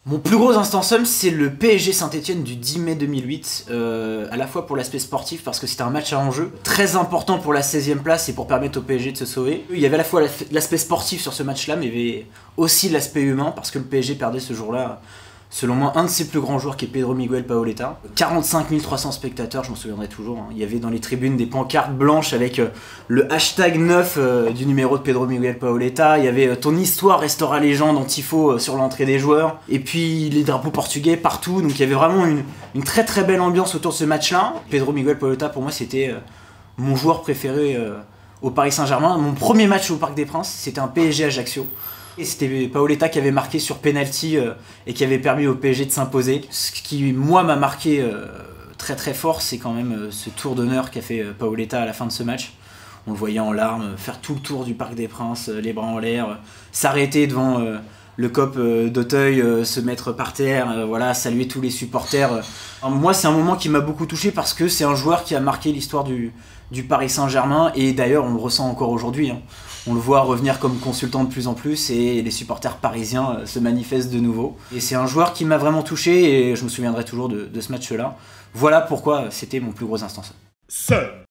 Mon plus gros instant somme, c'est le PSG Saint-Etienne du 10 mai 2008, à la fois pour l'aspect sportif parce que c'était un match à enjeu, très important pour la 16e place et pour permettre au PSG de se sauver. Il y avait à la fois l'aspect sportif sur ce match-là, mais il y avait aussi l'aspect humain parce que le PSG perdait ce jour-là, selon moi, un de ses plus grands joueurs qui est Pedro Miguel Paoletta. 45 300 spectateurs, je m'en souviendrai toujours. Hein. Il y avait dans les tribunes des pancartes blanches avec le hashtag 9 du numéro de Pedro Miguel Paoletta. Il y avait ton histoire restera légende en tifo sur l'entrée des joueurs. Et puis les drapeaux portugais partout. Donc il y avait vraiment une très très belle ambiance autour de ce match-là. Pedro Miguel Paoletta, pour moi, c'était mon joueur préféré au Paris Saint-Germain. Mon premier match au Parc des Princes, c'était un PSG Ajaccio. Et c'était Paoletta qui avait marqué sur penalty et qui avait permis au PSG de s'imposer. Ce qui, moi, m'a marqué très très fort, c'est quand même ce tour d'honneur qu'a fait Paoletta à la fin de ce match. On le voyait en larmes, faire tout le tour du Parc des Princes, les bras en l'air, s'arrêter devant le COP d'Auteuil, se mettre par terre, voilà, saluer tous les supporters. Moi, c'est un moment qui m'a beaucoup touché parce que c'est un joueur qui a marqué l'histoire du Paris Saint-Germain et d'ailleurs, on le ressent encore aujourd'hui. Hein. On le voit revenir comme consultant de plus en plus et les supporters parisiens se manifestent de nouveau. Et c'est un joueur qui m'a vraiment touché et je me souviendrai toujours de ce match-là. Voilà pourquoi c'était mon plus gros instant. Seul.